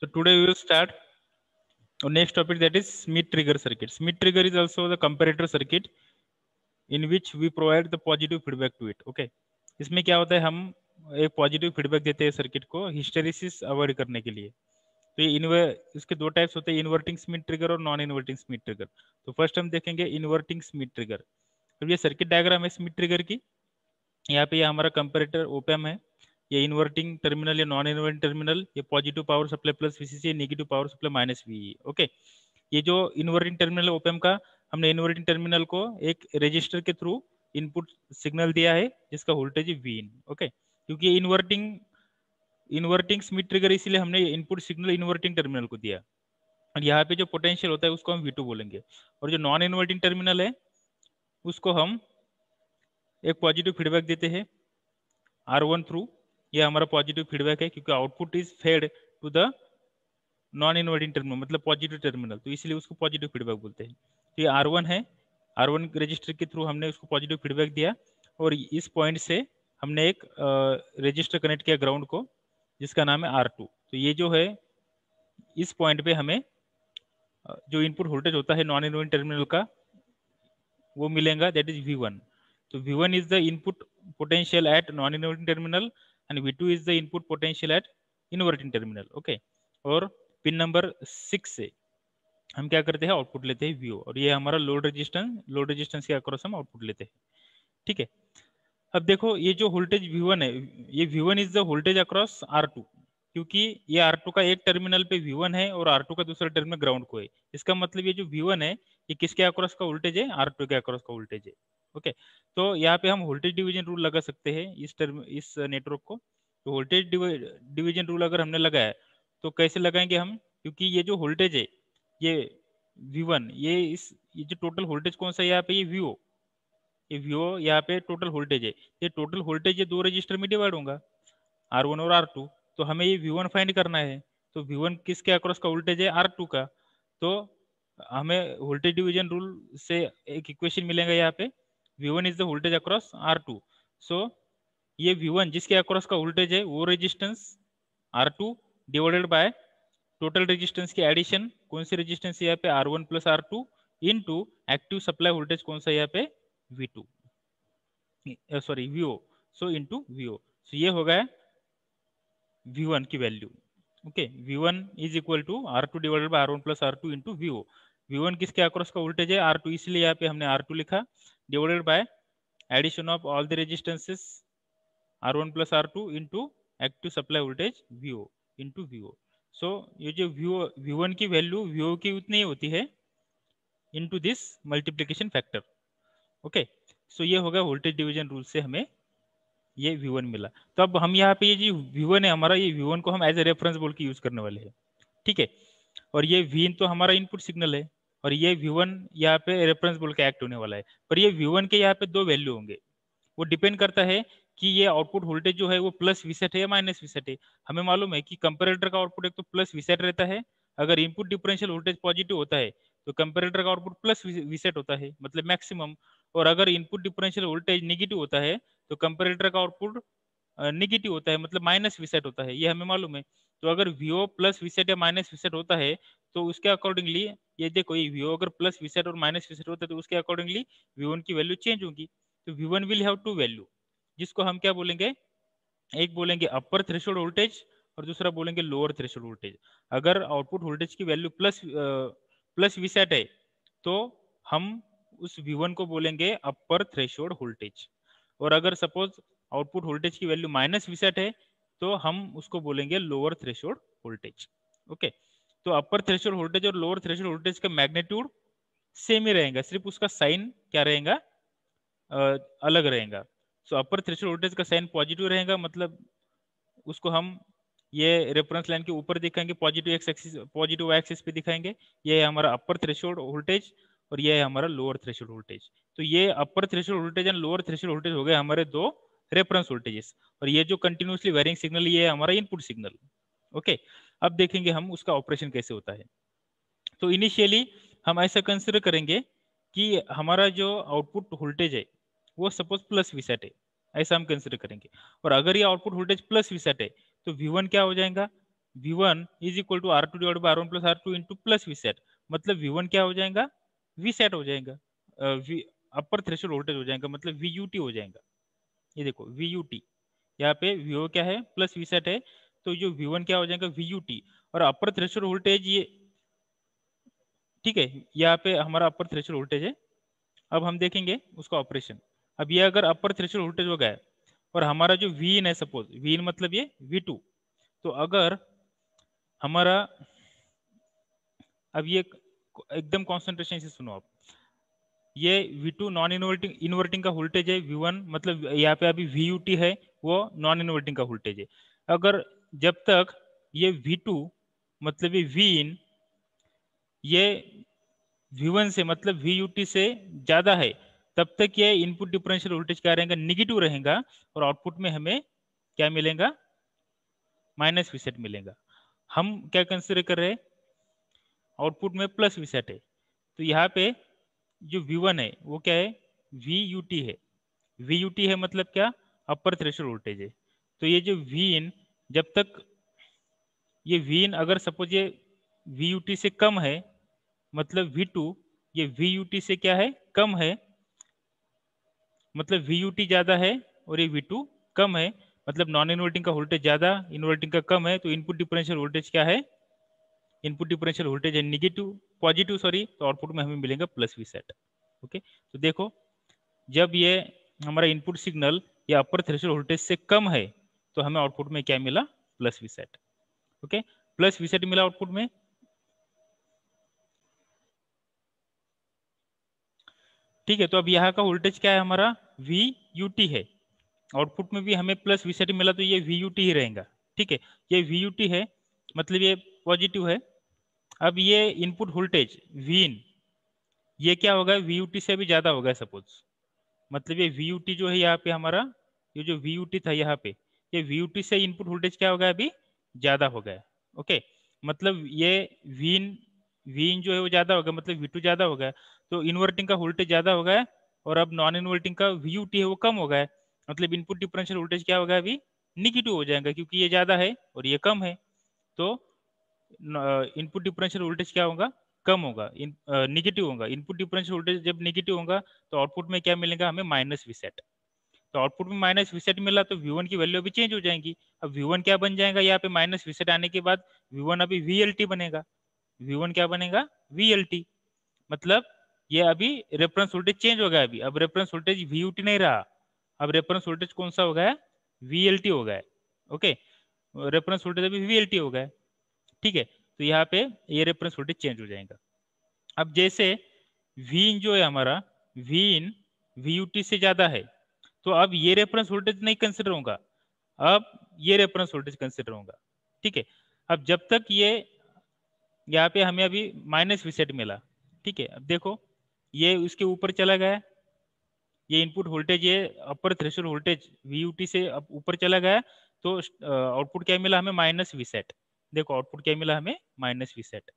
So today we will start our next topic, that is Schmitt trigger circuit. Schmitt trigger is also the comparator circuit in which we provide the positive feedback to it. Okay, इसमें क्या होता है, हम एक positive feedback देते हैं circuit को hysteresis avoid करने के लिए। तो ये इसके दो टाइप्स होते हैं, इन्वर्टिंग स्मिथ ट्रिगर और नॉन इन्वर्टिंग स्मिथ ट्रिगर। तो फर्स्ट हम देखेंगे इन्वर्टिंग स्मिथ ट्रिगर। तो ये सर्किट डायग्राम है स्मिथ ट्रिगर की। यहाँ पे ये हमारा कंपैरेटर ओपैम है, ये इन्वर्टिंग टर्मिनल या नॉन इन्वर्टिंग टर्मिनल, ये positive power supply plus VCC, negative power supply minus V. Okay, ये जो इन्वर्टिंग टर्मिनल ओपैम का, हमने इन्वर्टिंग टर्मिनल को एक रजिस्टर के थ्रू इनपुट सिग्नल दिया है जिसका वोल्टेज है वी इन। ओके, क्योंकि इन्वर्टिंग स्मिथ ट्रिगर, इसीलिए हमने इनपुट सिग्नल इन्वर्टिंग टर्मिनल को दिया। और यहाँ पे जो पोटेंशियल होता है उसको हम V2 बोलेंगे, और जो नॉन इन्वर्टिंग टर्मिनल है उसको हम एक पॉजिटिव फीडबैक देते हैं R1 थ्रू। ये हमारा पॉजिटिव फीडबैक है क्योंकि output is fed to the non inverting terminal, मतलब पॉजिटिव टर्मिनल, तो इसलिए उसको पॉजिटिव फीडबैक बोलते हैं। तो ये R1 है, R1 रजिस्टर के थ्रू हमने उसको पॉजिटिव फीडबैक दिया, और इस पॉइंट से हमने एक रजिस्टर कनेक्ट किया ग्राउंड को जिसका नाम है R2। तो ये जो है, इस पॉइंट पे हमें जो इनपुट वोल्टेज होता है नॉन इन्वर्टिंग टर्मिनल का वो मिलेगा, दैट इज V1। तो V1 is the input potential at non inverting terminal and V2 is the input potential at inverting terminal. Okay, और पिन नंबर 6 से हम क्या करते हैं, आउटपुट लेते हैं VO, और ये हमारा लोड रेजिस्टेंस के अक्रॉस हम आउटपुट लेते हैं। ठीक है, अब देखो ये जो वोल्टेज V1 है, ये V1 is the voltage across R2, क्योंकि ये R2 का एक टर्मिनल पे V1 है और R2 का दूसरा टर्मिनल ग्राउंड को है। इसका मतलब ये जो V1 है ये किसके अक्रॉस का वोल्टेज है, R2 के अक्रॉस का वोल्टेज है। ओके, तो यहाँ पे हम वोल्टेज डिवीजन रूल लगा सकते हैं इस नेटवर्क को। तो वोल्टेज डिवीजन रूल अगर हमने लगाया तो कैसे लगाएंगे हम, क्योंकि ये जो वोल्टेज है ये V1, ये जो टोटल वोल्टेज कौन सा है यहाँ पे, ये VO, ये VO यहाँ पे टोटल वोल्टेज है। ये टोटल वोल्टेज ये दो रजिस्टर में डिवाइड होगा, R1 और R2। तो हमें ये V1 फाइंड करना है। तो V1 किसके अक्रॉस का वोल्टेज है, R2 का। तो हमें वोल्टेज डिवीजन रूल से एक इक्वेशन मिलेगा यहाँ पे, V1 is the voltage across R2। So ये V1 जिसके अक्रॉस का वोल्टेज है वो resistance R2 divided by total resistance की एडिशन, कौन सी रेजिस्टेंस यहाँ पे, R1 plus R2 into active supply voltage कौन सा यहाँ पे, V2, sorry VO, so into VO। So ये हो गया V1 की value. Okay, V1 is equal to R2 divided by R1 plus R2 into VO। V1 किसके अक्रॉस का वोल्टेज है, R2, इसलिए यहाँ पे हमने R2 लिखा, divided by addition of all the resistances R1 plus R2 into active supply voltage VO into VO। So ये जो V1 की वैल्यू VO की उतनी ही होती है into this multiplication factor. Okay, so ये होगा वोल्टेज डिवीजन रूल से हमें ये V1 मिला। तो अब हम यहाँ पे ये जो V1 है हमारा, ये V1 को हम एज ए रेफरेंस बोल के यूज करने वाले हैं। ठीक है, और ये Vin तो हमारा इनपुट सिग्नल है, और ये V1 यहाँ पे रेफरेंस बोल के एक्ट होने वाला है। पर ये V1 के यहाँ पे दो वैल्यू होंगे, वो डिपेंड करता है कि ये आउटपुट वोल्टेज जो है वो प्लस वीसेट है या माइनस वीसेट है। हमें मालूम है कि कंपैरेटर का आउटपुट एक तो प्लस वीसेट रहता है, अगर इनपुट डिफरेंशियल वोल्टेज पॉजिटिव होता है तो कंपैरेटर का आउटपुट प्लस वीसेट होता है, मतलब मैक्सिमम। और अगर इनपुट डिफरेंशियल वोल्टेज निगेटिव होता है तो कंपैरेटर का आउटपुट निगेटिव होता है, मतलब माइनस वीसेट होता है, ये हमें मालूम है। तो अगर VO प्लस वीसेट या माइनस वीसेट होता है तो उसके अकॉर्डिंगली, ये देखो ये VO अगर प्लस वीसेट और माइनस वीसेट होता है तो उसके अकॉर्डिंगली V1 की वैल्यू चेंज होगी। तो V1 will have to value, जिसको हम क्या बोलेंगे, एक बोलेंगे अपर थ्रेशोल्ड वोल्टेज और दूसरा बोलेंगे लोअर थ्रेशोल्ड वोल्टेज। अगर आउटपुट वोल्टेज की वैल्यू प्लस वीसेट है तो हम उस V1 को बोलेंगे अपर थ्रेशोल्ड वोल्टेज, और अगर सपोज आउटपुट वोल्टेज की वैल्यू माइनस वीसेट है तो हम उसको बोलेंगे लोअर थ्रेशोल्ड वोल्टेज। ओके, तो अपर थ्रेशोल्ड वोल्टेज और लोअर थ्रेशोल्ड वोल्टेज का मैग्नीट्यूड सेम ही रहेगा, सिर्फ उसका साइन क्या रहेगा, अलग रहेगा। सो अपर थ्रेशोल्ड वोल्टेज का साइन पॉजिटिव रहेगा, मतलब उसको हम ये रेफरेंस लाइन के ऊपर दिखाएंगे, पॉजिटिव वाई एक्सिस पे दिखाएंगे। ये है हमारा अपर थ्रेशोल्ड वोल्टेज और ये है हमारा लोअर थ्रेशोल्ड वोल्टेज। तो ये upper threshold voltage and lower threshold voltage हो गए हमारे दो रेफरेंस वोल्टेजेस, और ये जो कंटिन्यूसली वेरिंग सिग्नल ये है हमारा इनपुट सिग्नल। ओके, अब देखेंगे हम उसका ऑपरेशन कैसे होता है। तो इनिशियली हम ऐसा कंसिडर करेंगे कि हमारा जो आउटपुट वोल्टेज है वो सपोज प्लस वीसेट है, ऐसा हम कंसिडर करेंगे। और अगर ये आउटपुट वोल्टेज प्लस वीसेट है तो V1 क्या हो जाएगा, V1 is equal to R2 divide by R1 plus R2 into plus V sat, मतलब V1 क्या हो जाएगा, वी सेट हो जाएगा, अपर थ्रेशोल्ड वोल्टेज हो जाएगा, मतलब VUT हो जाएगा। ये देखो VUT, यहाँ पे VO क्या है प्लस वी सेट है, तो जो V1 क्या हो जाएगा VUT, और अपर थ्रेशोल्ड वोल्टेज ये, ठीक है, यहाँ पे हमारा अपर थ्रेशोल्ड वोल्टेज है। अब हम देखेंगे उसका ऑपरेशन। अब ये अगर अपर थ्रेशोल्ड वोल्टेज हो गया और हमारा जो Vin है, सपोज Vin मतलब ये V2, तो अगर हमारा, अब ये एकदम कॉन्सेंट्रेशन से सुनो आप, ये V2 नॉन इन्वर्टिंग इन्वर्टिंग का वोल्टेज है, V1 मतलब यहाँ पे अभी VUT है, वो नॉन इन्वर्टिंग का वोल्टेज है। अगर जब तक ये V2 मतलब ये Vin ये V1 से मतलब VUT से ज्यादा है, तब तक ये इनपुट डिफरेंशियल वोल्टेज क्या रहेगा, निगेटिव रहेगा, और आउटपुट में हमें क्या मिलेगा, माइनस वीसेट मिलेगा। हम क्या कंसिडर कर रहे हैं, आउटपुट में प्लस वीसेट है, तो यहाँ पे जो V1 है वो क्या है, VUT है। VUT है मतलब क्या, अपर थ्रेशोल्ड वोल्टेज है। तो ये जो Vin, जब तक ये Vin अगर सपोज ये VUT से कम है, मतलब V2 ये VUT से क्या है, कम है, मतलब VUT ज्यादा है और ये V2 कम है, मतलब नॉन इन्वर्टिंग का वोल्टेज ज्यादा, इन्वर्टिंग का कम है, तो इनपुट डिफरेंशियल वोल्टेज क्या है, इनपुट डिफरेंशियल वोल्टेज है निगेटिव, पॉजिटिव सॉरी, तो आउटपुट में हमें मिलेगा प्लस वी सेट। ओके, तो देखो जब ये हमारा इनपुट सिग्नल या अपर थ्रेशोल्ड वोल्टेज से कम है, तो हमें आउटपुट में क्या मिला, plus V sat. Okay, plus V sat मिला आउटपुट में। ठीक है, तो अब यहाँ का वोल्टेज क्या है हमारा, VUT है, आउटपुट में भी हमें प्लस वी सेट मिला, तो ये VUT ही रहेगा। ठीक है, ये VUT है मतलब ये पॉजिटिव है। अब ये इनपुट वोल्टेज Vin ये क्या होगा, VUT से भी ज्यादा होगा सपोज, मतलब ये VUT जो है यहाँ पे हमारा, ये जो VUT था यहाँ पे, ये VUT से इनपुट वोल्टेज क्या होगा अभी, ज्यादा हो गया। ओके, मतलब ये Vin Vin जो है वो ज्यादा हो गया, मतलब V2 ज्यादा हो गया, तो इन्वर्टिंग का वोल्टेज ज्यादा हो गया, और अब नॉन इन्वर्टिंग का VUT है वो कम हो गया, मतलब इनपुट डिफरेंशियल वोल्टेज क्या होगा अभी, निगेटिव हो जाएगा, क्योंकि ये ज्यादा है और ये कम है, तो इनपुट डिफरेंशियल वोल्टेज क्या होगा, कम होगा, निगेटिव होगा। इनपुट डिफरेंशियल वोल्टेज जब निगेटिव होगा, तो आउटपुट में क्या मिलेगा हमें, माइनस वीसेट। तो आउटपुट में माइनस वीसेट मिला, तो V1 की वैल्यू अभी चेंज हो जाएगी। अब V1 क्या बन जाएगा, यहाँ पे माइनस वीसेट आने के बाद V1 अभी VLT बनेगा। V1 क्या बनेगा, VLT, मतलब ये अभी रेफरेंस वोल्टेज चेंज हो गया, अभी अब रेफरेंस वोल्टेज VUT नहीं रहा, अब रेफरेंस वोल्टेज कौन सा हो गया, VLT हो गया। ओके, रेफरेंस वोल्टेज अभी VLT हो गया। ठीक है, तो यहाँ पे ये रेफरेंस वोल्टेज चेंज हो जाएगा। अब जैसे Vin जो है हमारा, Vin VUT से ज्यादा है, तो अब ये रेफरेंस वोल्टेज नहीं कंसिडर होगा, अब ये रेफरेंस वोल्टेज कंसिडर होगा। ठीक है, अब जब तक ये, यहाँ पे हमें अभी माइनस वीसेट मिला, ठीक है, अब देखो ये उसके ऊपर चला गया, ये इनपुट वोल्टेज, ये अपर थ्रेशोल्ड वोल्टेज VUT से अब ऊपर चला गया, तो आउटपुट क्या मिला हमें, माइनस वीसेट। देखो आउटपुट क्या मिला हमें, माइनस वीसेट,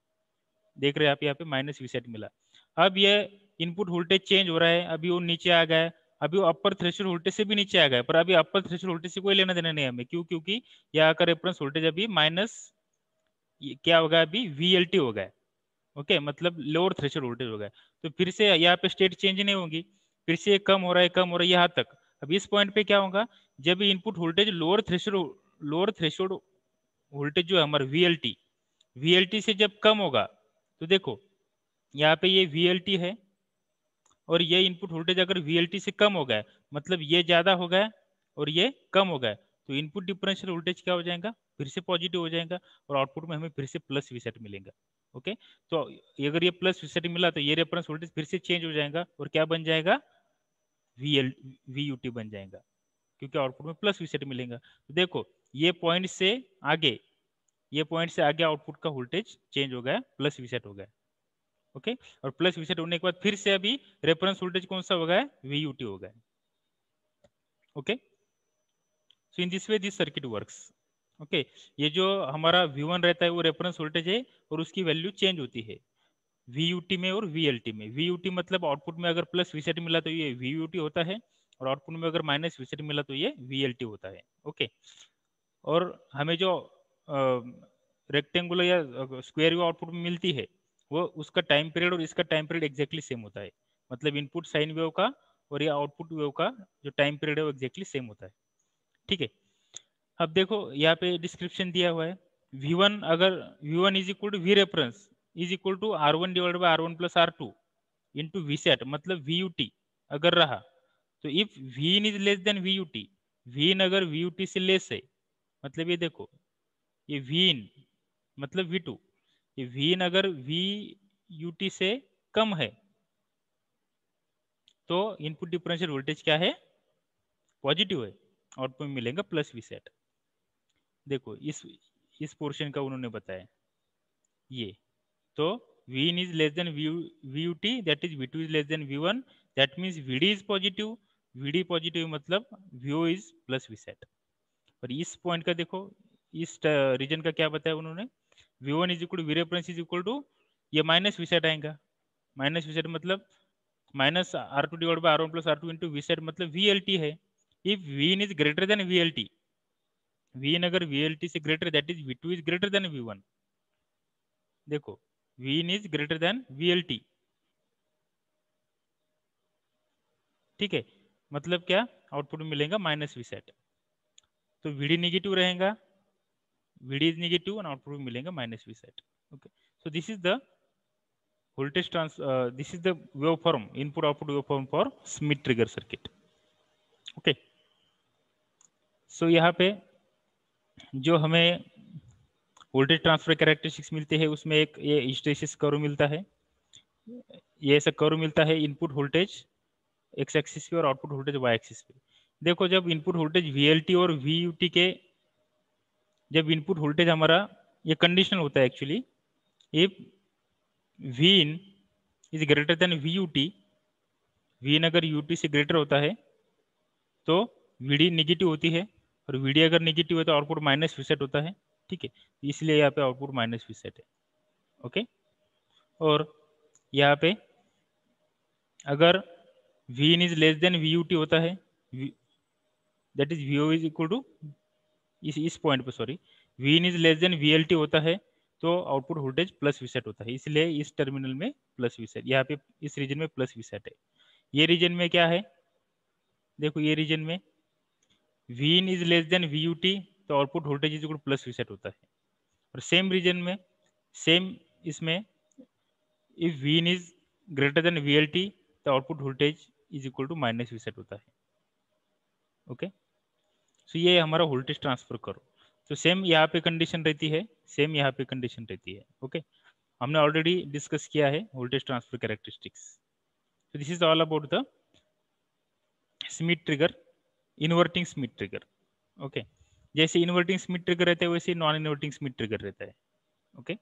देख रहे हैं आप यहाँ पे माइनस वीसेट मिला। अब ये इनपुट वोल्टेज चेंज हो रहा है, अभी वो नीचे आ गया है, अभी वो अपर थ्रेशोल्ड वोल्टेज से भी नीचे आ गया है, पर अभी अपर थ्रेशोल्ड वोल्टेज से कोई लेना देना नहीं है हमें, क्यों, क्योंकि यहाँ का रेफरेंस वोल्टेज अभी माइनस, क्या होगा अभी, VLT हो गया। ओके, मतलब लोअर थ्रेशोल्ड वोल्टेज हो गया, तो फिर से यहाँ पे स्टेट चेंज नहीं होगी, फिर से कम हो रहा है, कम हो रहा है यहाँ तक। अब इस पॉइंट पे क्या होगा, जब input voltage lower threshold voltage जो है हमारा VLT से जब कम होगा, तो देखो यहाँ पे ये VLT है, और ये इनपुट वोल्टेज अगर VLT से कम हो गया, मतलब ये ज्यादा हो गया और ये कम हो गया, तो इनपुट डिफरेंशियल वोल्टेज क्या हो जाएगा, फिर से पॉजिटिव हो जाएगा, और आउटपुट में हमें फिर से प्लस वीसेट मिलेगा। ओके, तो अगर ये प्लस वीसेट मिला, तो ये रेफरेंस वोल्टेज फिर से चेंज हो जाएगा, और क्या बन जाएगा, VUT बन जाएगा, क्योंकि आउटपुट में प्लस वीसेट मिलेगा। तो देखो ये पॉइंट से आगे, ये पॉइंट से आगे आउटपुट का वोल्टेज चेंज हो गया, प्लस वीसेट हो गया। ओके, और प्लस वीसेट होने के बाद फिर से अभी रेफरेंस वोल्टेज कौन सा हो गया, VUT हो गया। Okay, so in this way this circuit works. Okay, ये जो हमारा V1 रहता है वो रेफरेंस वोल्टेज है, और उसकी वैल्यू चेंज होती है VUT में और VLT में। VUT मतलब आउटपुट में अगर प्लस वीसेट मिला तो ये VUT होता है, और आउटपुट में अगर माइनस वीसेट मिला तो ये VLT होता है। ओके, और हमें जो रेक्टेंगुलर या स्क्वायर वेव आउटपुट में मिलती है वो उसका टाइम पीरियड और इसका टाइम पीरियड एग्जैक्टली सेम होता है। मतलब इनपुट साइन वेव का और ये आउटपुट वेव का जो टाइम पीरियड है वो एग्जैक्टली सेम होता है। ठीक है, अब देखो यहाँ पे डिस्क्रिप्शन दिया हुआ है V1 अगर V1 is equal to V reference is equal to R1 divide by R1 plus R2 into V sat मतलब VUT अगर रहा तो if V in is less than VUT, V in अगर VUT से लेस है मतलब ये देखो ये V इन मतलब V2, ये V इन अगर VUT से कम है तो इनपुट डिफरेंशियल वोल्टेज क्या है, पॉजिटिव है, आउटपुट में मिलेगा प्लस वी सेट। देखो इस पोर्शन का उन्होंने बताया ये, तो V in is less than VUT that is V2 is less than V1 that means VD is positive, VD positive मतलब VO is plus V set। और इस पॉइंट का देखो इस रीजन का क्या बताया उन्होंने, V1 is equal to V reference is equal to ये माइनस V set आएगा, माइनस V set मतलब minus R2 divide by R1 plus R2 into V set मतलब VLT है। If V in is greater than VLT, V in अगर VLT से greater that is V2 is greater then V1। देखो V in is greater than VLT, ठीक है, मतलब क्या output में मिलेगा माइनस वी सेट, तो VD नेगेटिव रहेगा, VD इज नेगेटिव और आउटपुट में मिलेगा minus V sat. Okay, so this is the voltage this is the waveform input output waveform for Schmitt trigger circuit। Okay, so यहाँ पे जो हमें voltage transfer characteristics मिलते हैं उसमें एक ये हिस्टैरिसीस कर्व मिलता है, ये ऐसा कर्व मिलता है इनपुट वोल्टेज एक्स एक्सिस पे और आउटपुट वोल्टेज वाई एक्सिस पे। देखो जब इनपुट वोल्टेज VLT और VUT के जब इनपुट वोल्टेज हमारा ये कंडीशनल होता है actually, if V in is greater then VUT, V in अगर UT से ग्रेटर होता है तो VD निगेटिव होती है और VD अगर निगेटिव है तो आउटपुट माइनस वी सेट होता है। ठीक है, इसलिए यहाँ पे आउटपुट माइनस वी सेट है। ओके, और यहाँ पे अगर V in is less than VUT होता है that is VO is equal to इस पॉइंट पे sorry V in is less than VLT होता है तो output voltage plus V sat होता है, इसलिए इस टर्मिनल में प्लस वी सेट, यहाँ पे इस रीजन में प्लस वी सेट है। ये रीजन में क्या है, देखो ये रीजन में V in is less than VUT तो output voltage is equal plus V sat होता है, और सेम रीजन में सेम इसमें if V in is greater than VLT तो output voltage is equal to minus V sat होता है। Okay, so ये हमारा वोल्टेज ट्रांसफर करो, तो सेम यहाँ पे कंडीशन रहती है, सेम यहाँ पे कंडीशन रहती है। ओके, हमने ऑलरेडी डिस्कस किया है voltage transfer characteristics. so this is all about the Schmitt trigger, inverting Schmitt trigger. Okay, जैसे इन्वर्टिंग स्मिथ ट्रिगर रहता है वैसे नॉन इन्वर्टिंग स्मिथ ट्रिगर रहता है। ओके,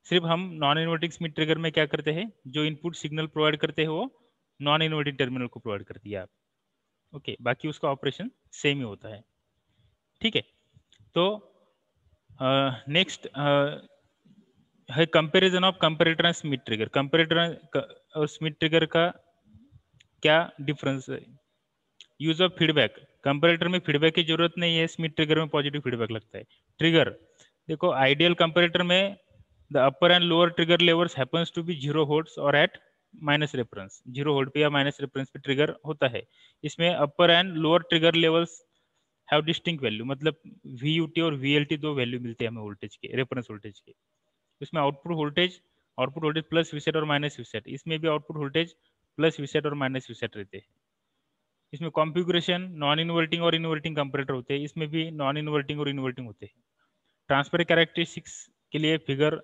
सिर्फ हम नॉन इन्वर्टिंग स्मिथ ट्रिगर में क्या करते हैं, जो इनपुट सिग्नल प्रोवाइड करते हैं वो नॉन इन्वर्टिंग टर्मिनल को प्रोवाइड करती है आप। ओके, बाकी उसका ऑपरेशन सेम ही होता है। ठीक है, तो नेक्स्ट है comparison of comparator and Schmitt trigger. Comparator और स्मिथ ट्रिगर का क्या डिफरेंस है, यूज ऑफ फीडबैक, कंपैरेटर में फीडबैक की जरूरत नहीं है, स्मिथ ट्रिगर में पॉजिटिव फीडबैक लगता है। ट्रिगर देखो आइडियल कंपैरेटर में the upper and lower trigger levels happens to be 0 volts और एट माइनस रेफरेंस, 0 वोल्ट पे या माइनस रेफरेंस पे ट्रिगर होता है। इसमें upper and lower trigger levels have distinct value, मतलब VUT और VLT दो वैल्यू मिलते हैं हमें वोल्टेज के, रेफरेंस वोल्टेज के। इसमें output voltage plus V sat और माइनस वी सेट, इसमें भी output voltage plus V sat और माइनस वी सेट रहते हैं। इसमें कॉन्फ़िगरेशन नॉन इन्वर्टिंग और इन्वर्टिंग कंपैरेटर होते हैं, इसमें भी नॉन इन्वर्टिंग और इन्वर्टिंग होते हैं। ट्रांसफर कैरेक्टरिस्टिक्स के लिए फिगर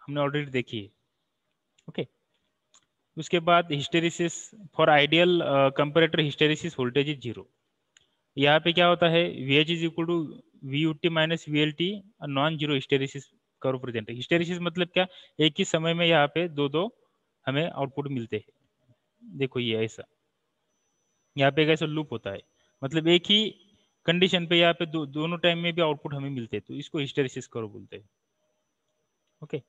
हमने ऑलरेडी देखी है। ओके, उसके बाद hysteresis for ideal comparator hysteresis voltage is 0। यहाँ पे क्या होता है, VH is equal to VUT minus VLT, non zero hysteresis curve present है। हिस्टेरिसिस मतलब क्या, एक ही समय में यहाँ पे दो दो हमें आउटपुट मिलते हैं। देखो ये ऐसा यहाँ पे एक ऐसा लूप होता है, मतलब एक ही कंडीशन पे यहाँ पे दोनों टाइम में भी आउटपुट हमें मिलते हैं, तो इसको हिस्टेरिसिस कर्व बोलते हैं। ओके,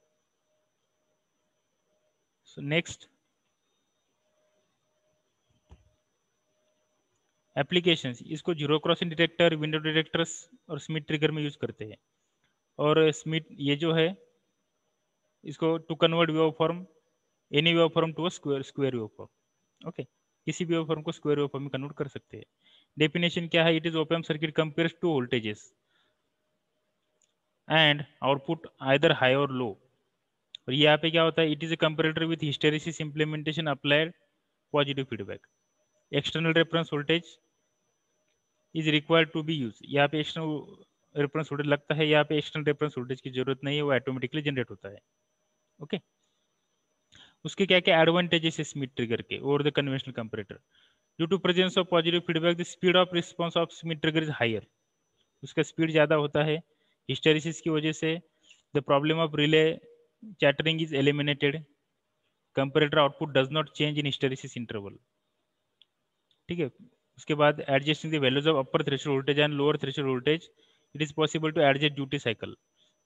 सो नेक्स्ट एप्लीकेशंस, इसको zero crossing detector, window detectors और स्मिथ ट्रिगर में यूज करते हैं। और स्मिथ ये जो है इसको to convert wave form any wave form to a square wave form. Okay, किसी भी वेव फॉर्म को स्क्वायर वेव फॉर्म में कन्वर्ट कर सकते हैं। डेफिनेशन क्या है? It is open circuit compares two voltages and output either high और लो। और यहाँ पे क्या होता है? It is a comparator with hysteresis implementation applied positive feedback. External reference voltage is required to be use. यहाँ पे एक्सटर्नल रेफरेंस वोल्टेज लगता है, यहाँ पे एक्सटर्नल रेफरेंस वोल्टेज की जरूरत नहीं है, वो ऑटोमेटिकली जनरेट होता है। ओके, उसके क्या क्या एडवांटेजेस है स्मिथ ट्रिगर के over the conventional comparator? Due to presence of positive feedback the speed of response of Schmitt trigger is higher. उसका स्पीड ज़्यादा होता है। हिस्टेरिसिस की वजह से the problem of relay chattering is eliminated. Comparator output does not change in hysteresis interval. ठीक है, उसके बाद adjusting the values of upper threshold voltage and lower threshold voltage, it is possible to adjust duty cycle.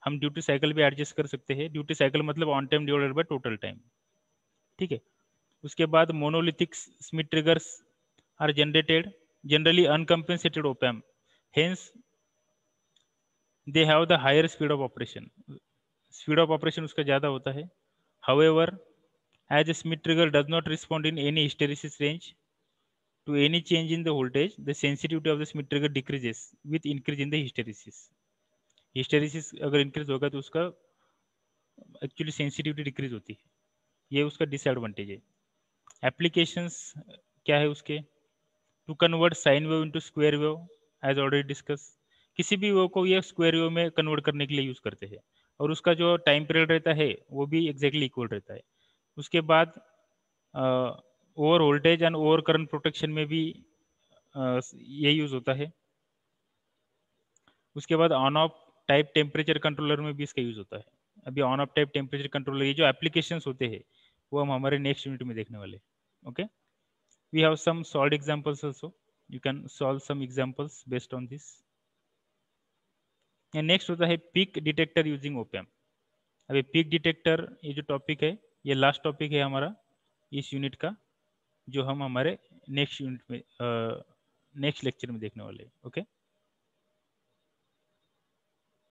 हम duty cycle भी adjust कर सकते हैं। Duty cycle मतलब on time divided by total time. ठीक है, उसके बाद monolithic Schmitt triggers are generated generally uncompensated op amp, hence they have the higher speed of operation। Speed of operation उसका ज़्यादा होता है। however as a smith trigger does not respond in any hysteresis range to any change in the voltage, the sensitivity of the smith trigger decreases with increase in the hysteresis। hysteresis अगर increase होगा तो उसका actually sensitivity decrease होती है, ये उसका disadvantage है। Applications क्या है उसके? To convert sine wave into square wave as already discuss. किसी भी वेव को ये स्क्वायर वेव में कन्वर्ट करने के लिए यूज करते हैं, और उसका जो टाइम पीरियड रहता है वो भी एग्जैक्टली इक्वल रहता है। उसके बाद over voltage and over current protection में भी ये यूज होता है। उसके बाद on off type temperature controller में भी इसका यूज होता है। अभी on off type temperature controller ये जो एप्लीकेशंस होते हैं वो हम हमारे नेक्स्ट यूनिट में देखने वाले। Okay, we have some solved examples also, you can solve some examples based on this। and next होता है पीक डिटेक्टर यूजिंग ओपैम्प। अभी पीक डिटेक्टर ये जो टॉपिक है ये लास्ट टॉपिक है हमारा इस यूनिट का, जो हम हमारे नेक्स्ट यूनिट में नेक्स्ट लेक्चर में देखने वाले हैं। ओके।